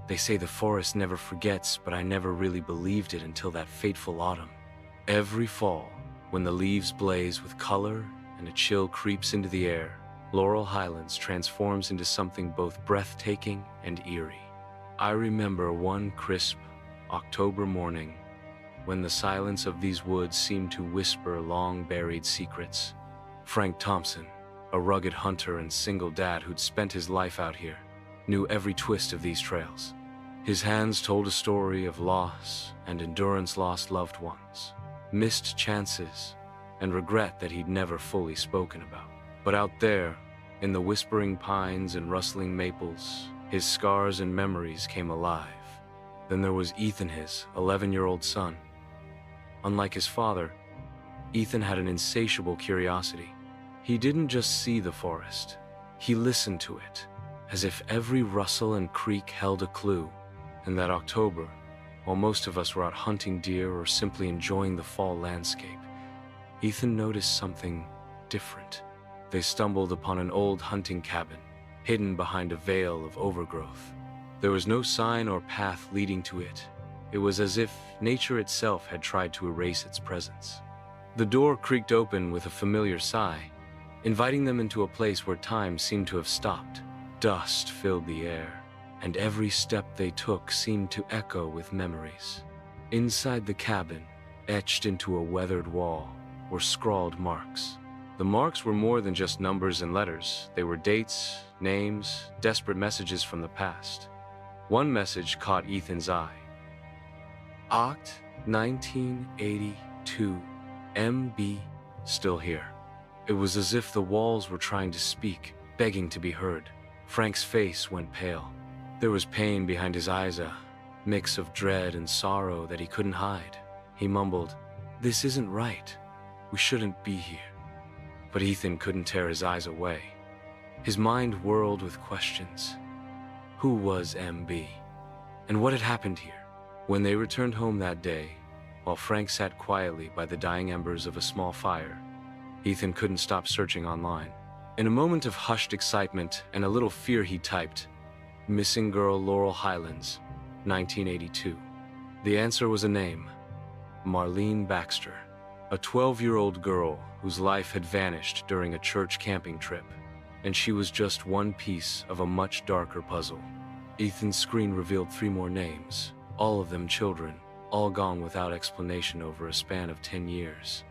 They say the forest never forgets, but I never really believed it until that fateful autumn. Every fall, when the leaves blaze with color and a chill creeps into the air, Laurel Highlands transforms into something both breathtaking and eerie. I remember one crisp October morning when the silence of these woods seemed to whisper long-buried secrets. Frank Thompson, a rugged hunter and single dad who'd spent his life out here, knew every twist of these trails. His hands told a story of loss and endurance, lost loved ones, missed chances, and regret that he'd never fully spoken about. But out there, in the whispering pines and rustling maples, his scars and memories came alive. Then there was Ethan, his 11-year-old son. Unlike his father, Ethan had an insatiable curiosity. He didn't just see the forest, he listened to it, as if every rustle and creak held a clue. In that October, while most of us were out hunting deer or simply enjoying the fall landscape, Ethan noticed something different. They stumbled upon an old hunting cabin, hidden behind a veil of overgrowth. There was no sign or path leading to it. It was as if nature itself had tried to erase its presence. The door creaked open with a familiar sigh, inviting them into a place where time seemed to have stopped. Dust filled the air, and every step they took seemed to echo with memories. Inside the cabin, etched into a weathered wall, were scrawled marks. The marks were more than just numbers and letters. They were dates, names, desperate messages from the past. One message caught Ethan's eye. Oct 1982, MB, still here. It was as if the walls were trying to speak, begging to be heard. Frank's face went pale. There was pain behind his eyes, a mix of dread and sorrow that he couldn't hide. He mumbled, "This isn't right. We shouldn't be here." But Ethan couldn't tear his eyes away. His mind whirled with questions. Who was MB? And what had happened here? When they returned home that day, while Frank sat quietly by the dying embers of a small fire, Ethan couldn't stop searching online. In a moment of hushed excitement and a little fear, he typed, "Missing girl Laurel Highlands, 1982. The answer was a name, Marlene Baxter, a 12-year-old girl whose life had vanished during a church camping trip, and she was just one piece of a much darker puzzle. Ethan's screen revealed 3 more names, all of them children, all gone without explanation over a span of 10 years.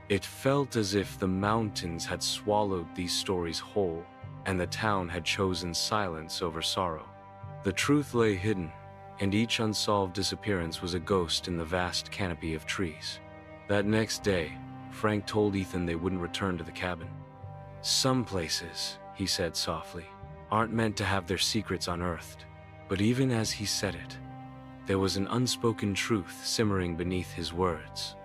It felt as if the mountains had swallowed these stories whole, and the town had chosen silence over sorrow. The truth lay hidden, and each unsolved disappearance was a ghost in the vast canopy of trees. That next day, Frank told Ethan they wouldn't return to the cabin. "Some places," he said softly, "aren't meant to have their secrets unearthed." But even as he said it, there was an unspoken truth simmering beneath his words.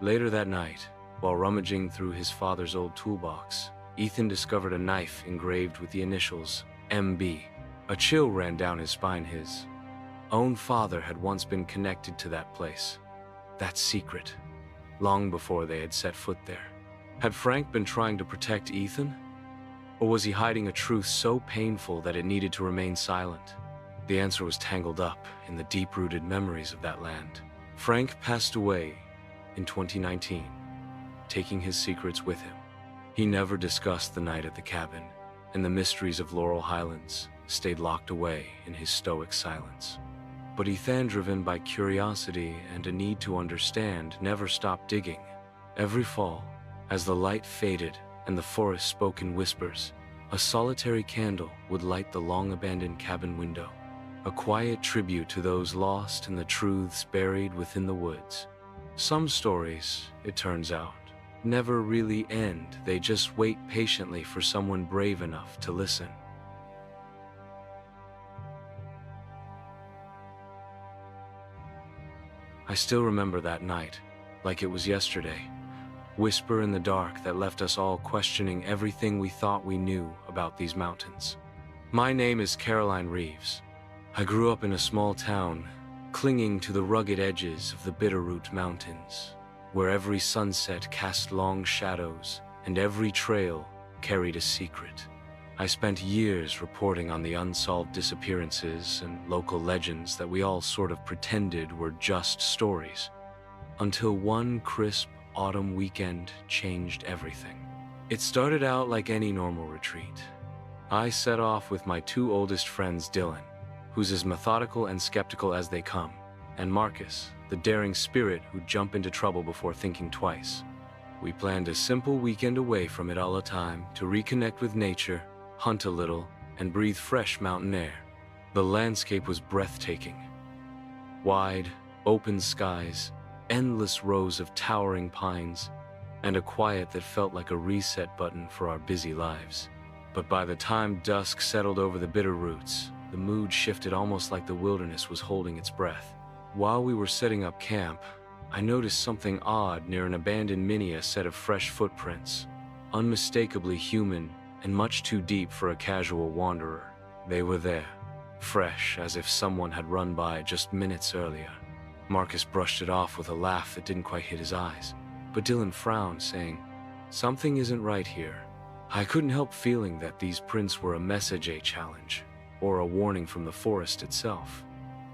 Later that night, while rummaging through his father's old toolbox, Ethan discovered a knife engraved with the initials MB. A chill ran down his spine. His own father had once been connected to that place, that secret, long before they had set foot there. Had Frank been trying to protect Ethan? Or was he hiding a truth so painful that it needed to remain silent? The answer was tangled up in the deep-rooted memories of that land. Frank passed away in 2019, taking his secrets with him. He never discussed the night at the cabin, and the mysteries of Laurel Highlands stayed locked away in his stoic silence. But Ethan, driven by curiosity and a need to understand, never stopped digging. Every fall, as the light faded and the forest spoke in whispers, a solitary candle would light the long-abandoned cabin window, a quiet tribute to those lost and the truths buried within the woods. Some stories, it turns out, never really end. They just wait patiently for someone brave enough to listen. I still remember that night, like it was yesterday. Whisper in the dark that left us all questioning everything we thought we knew about these mountains. My name is Caroline Reeves. I grew up in a small town, clinging to the rugged edges of the Bitterroot Mountains, where every sunset cast long shadows and every trail carried a secret. I spent years reporting on the unsolved disappearances and local legends that we all sort of pretended were just stories, until one crisp autumn weekend changed everything. It started out like any normal retreat. I set off with my two oldest friends, Dylan, who's as methodical and skeptical as they come, and Marcus, the daring spirit who'd jump into trouble before thinking twice. We planned a simple weekend away from it all the time to reconnect with nature, hunt a little, and breathe fresh mountain air. The landscape was breathtaking. Wide, open skies, endless rows of towering pines, and a quiet that felt like a reset button for our busy lives. But by the time dusk settled over the Bitterroots, the mood shifted almost like the wilderness was holding its breath. While we were setting up camp, I noticed something odd near an abandoned mini, a set of fresh footprints, unmistakably human and much too deep for a casual wanderer. They were there, fresh as if someone had run by just minutes earlier. Marcus brushed it off with a laugh that didn't quite hit his eyes, but Dylan frowned, saying, "Something isn't right here." I couldn't help feeling that these prints were a message, a challenge, or a warning from the forest itself.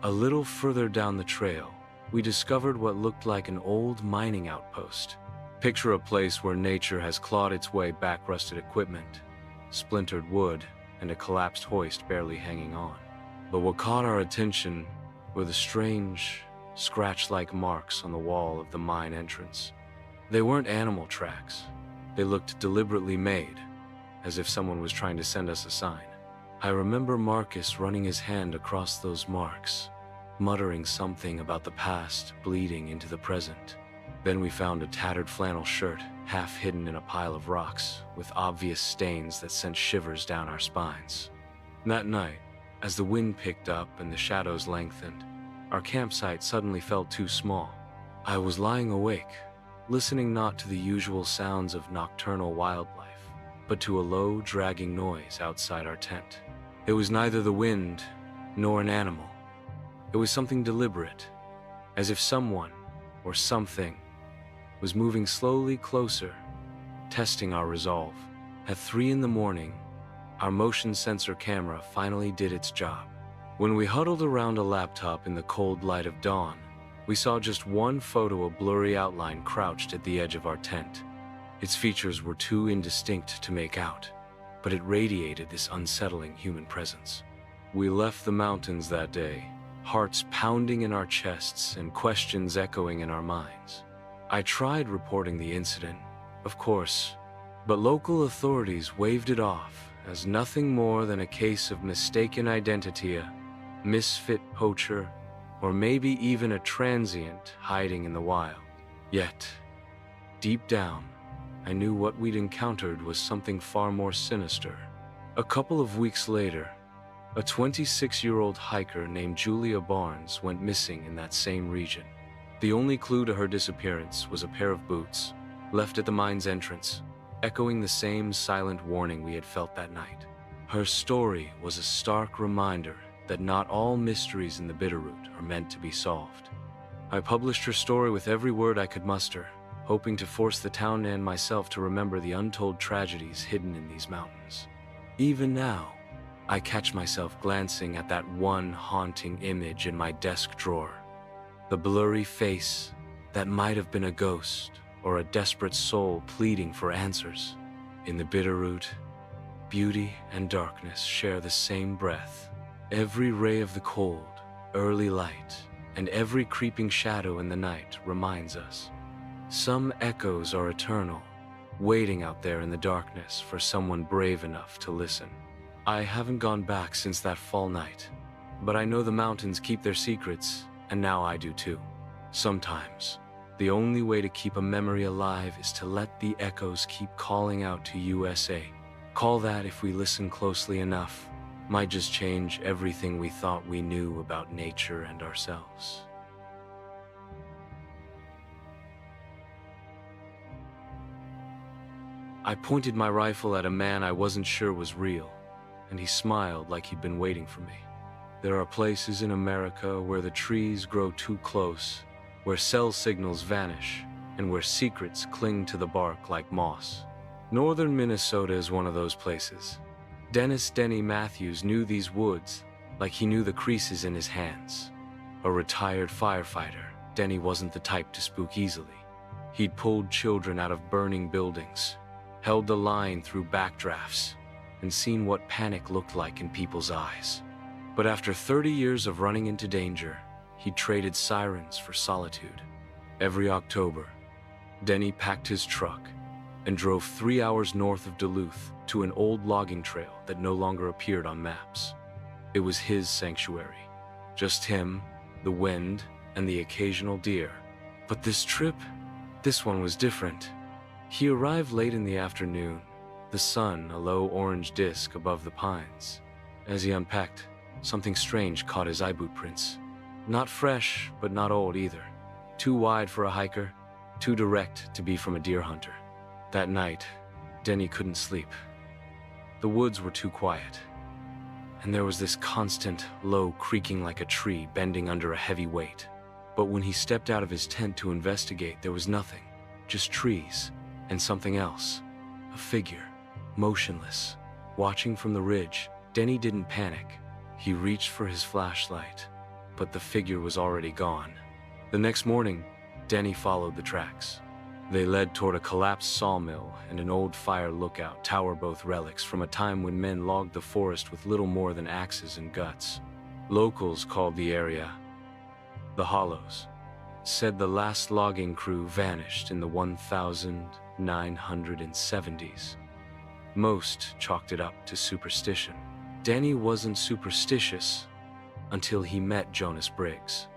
A little further down the trail, we discovered what looked like an old mining outpost. Picture a place where nature has clawed its way back, rusted equipment, splintered wood, and a collapsed hoist barely hanging on. But what caught our attention were the strange, scratch-like marks on the wall of the mine entrance. They weren't animal tracks. They looked deliberately made, as if someone was trying to send us a sign. I remember Marcus running his hand across those marks, muttering something about the past bleeding into the present. Then we found a tattered flannel shirt, half hidden in a pile of rocks, with obvious stains that sent shivers down our spines. That night, as the wind picked up and the shadows lengthened, our campsite suddenly felt too small. I was lying awake, listening not to the usual sounds of nocturnal wildlife, but to a low, dragging noise outside our tent. It was neither the wind nor an animal. It was something deliberate, as if someone or something was moving slowly closer, testing our resolve. At 3 in the morning, our motion sensor camera finally did its job. When we huddled around a laptop in the cold light of dawn, we saw just one photo, a blurry outline crouched at the edge of our tent. Its features were too indistinct to make out, but it radiated this unsettling human presence. We left the mountains that day, hearts pounding in our chests and questions echoing in our minds. I tried reporting the incident, of course, but local authorities waved it off as nothing more than a case of mistaken identity, a misfit poacher, or maybe even a transient hiding in the wild. Yet, deep down, I knew what we'd encountered was something far more sinister. A couple of weeks later, a 26-year-old hiker named Julia Barnes went missing in that same region. The only clue to her disappearance was a pair of boots, left at the mine's entrance, echoing the same silent warning we had felt that night. Her story was a stark reminder that not all mysteries in the Bitterroot are meant to be solved. I published her story with every word I could muster, hoping to force the town and myself to remember the untold tragedies hidden in these mountains. Even now, I catch myself glancing at that one haunting image in my desk drawer. The blurry face that might have been a ghost or a desperate soul pleading for answers. In the Bitterroot, beauty and darkness share the same breath. Every ray of the cold, early light, and every creeping shadow in the night reminds us. Some echoes are eternal, waiting out there in the darkness for someone brave enough to listen. I haven't gone back since that fall night, but I know the mountains keep their secrets, and now I do too. Sometimes, the only way to keep a memory alive is to let the echoes keep calling out to USA. Call that, if we listen closely enough, might just change everything we thought we knew about nature and ourselves. I pointed my rifle at a man I wasn't sure was real, and he smiled like he'd been waiting for me. There are places in America where the trees grow too close, where cell signals vanish, and where secrets cling to the bark like moss. Northern Minnesota is one of those places. Denny Matthews knew these woods like he knew the creases in his hands. A retired firefighter, Denny wasn't the type to spook easily. He'd pulled children out of burning buildings, held the line through backdrafts, and seen what panic looked like in people's eyes. But after 30 years of running into danger, he'd traded sirens for solitude. Every October, Denny packed his truck and drove 3 hours north of Duluth to an old logging trail that no longer appeared on maps. It was his sanctuary. Just him, the wind, and the occasional deer. But this trip, this one was different. He arrived late in the afternoon, the sun a low orange disk above the pines. As he unpacked, something strange caught his eye: boot prints. Not fresh, but not old either. Too wide for a hiker, too direct to be from a deer hunter. That night, Denny couldn't sleep. The woods were too quiet, and there was this constant, low creaking like a tree bending under a heavy weight. But when he stepped out of his tent to investigate, there was nothing, just trees, and something else. A figure, motionless, watching from the ridge. Denny didn't panic. He reached for his flashlight, but the figure was already gone. The next morning, Denny followed the tracks. They led toward a collapsed sawmill and an old fire lookout tower, both relics from a time when men logged the forest with little more than axes and guts. Locals called the area the Hollows, said the last logging crew vanished in the 1970s. Most chalked it up to superstition. Denny wasn't superstitious until he met Jonas Briggs.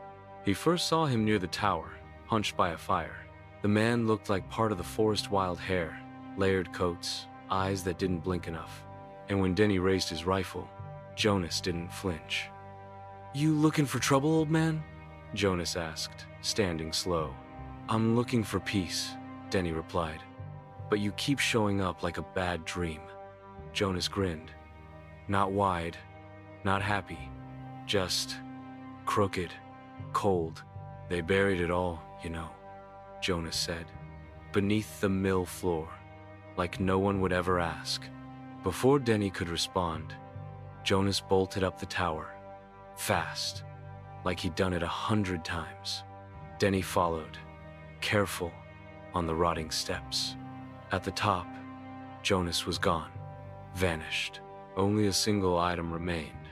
He first saw him near the tower, hunched by a fire. The man looked like part of the forest: wild hair, layered coats, eyes that didn't blink enough. And when Denny raised his rifle, Jonas didn't flinch. "You looking for trouble, old man?" Jonas asked, standing slow. "I'm looking for peace," Denny replied. "But you keep showing up like a bad dream." Jonas grinned. Not wide, not happy, just crooked, cold. "They buried it all, you know," Jonas said, "beneath the mill floor, like no one would ever ask." Before Denny could respond, Jonas bolted up the tower, fast, like he'd done it 100 times. Denny followed, careful, on the rotting steps. At the top, Jonas was gone, vanished. Only a single item remained,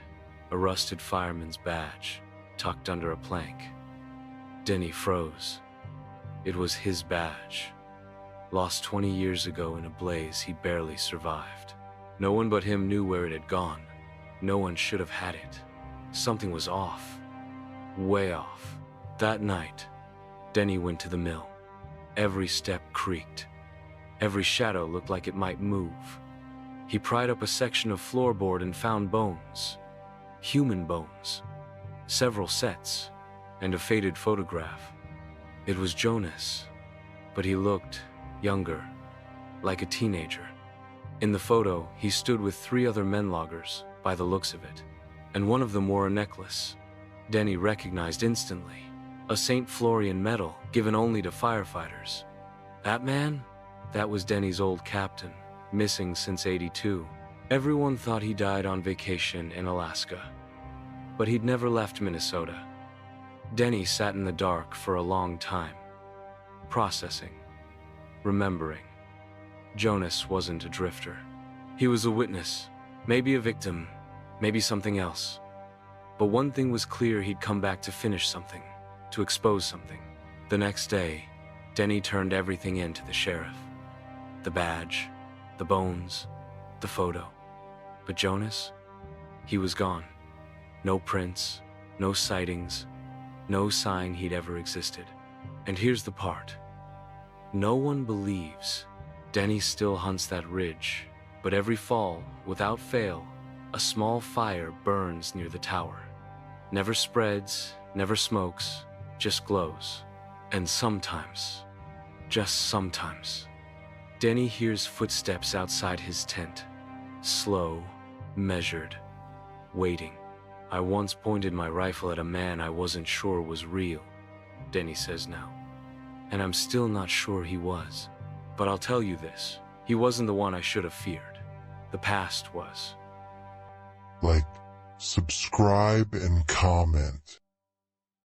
a rusted fireman's badge, tucked under a plank. Denny froze. It was his badge, lost 20 years ago in a blaze he barely survived. No one but him knew where it had gone. No one should have had it. Something was off, way off. That night, Denny went to the mill. Every step creaked. Every shadow looked like it might move. He pried up a section of floorboard and found bones. Human bones. Several sets, and a faded photograph. It was Jonas, but he looked younger, like a teenager. In the photo, he stood with 3 other men loggers, by the looks of it, and one of them wore a necklace Denny recognized instantly, a St. Florian medal given only to firefighters. That man? That was Denny's old captain, missing since '82. Everyone thought he died on vacation in Alaska, but he'd never left Minnesota. Denny sat in the dark for a long time, processing, remembering. Jonas wasn't a drifter. He was a witness, maybe a victim, maybe something else. But one thing was clear: he'd come back to finish something, to expose something. The next day, Denny turned everything in to the sheriff. The badge, the bones, the photo. But Jonas? He was gone. No prints, no sightings, no sign he'd ever existed. And here's the part. No one believes. Denny still hunts that ridge, but every fall, without fail, a small fire burns near the tower. Never spreads, never smokes, just glows. And sometimes, just sometimes, Denny hears footsteps outside his tent. Slow, measured, waiting. "I once pointed my rifle at a man I wasn't sure was real," Denny says now. "And I'm still not sure he was. But I'll tell you this, he wasn't the one I should have feared. The past was. like, subscribe, and comment.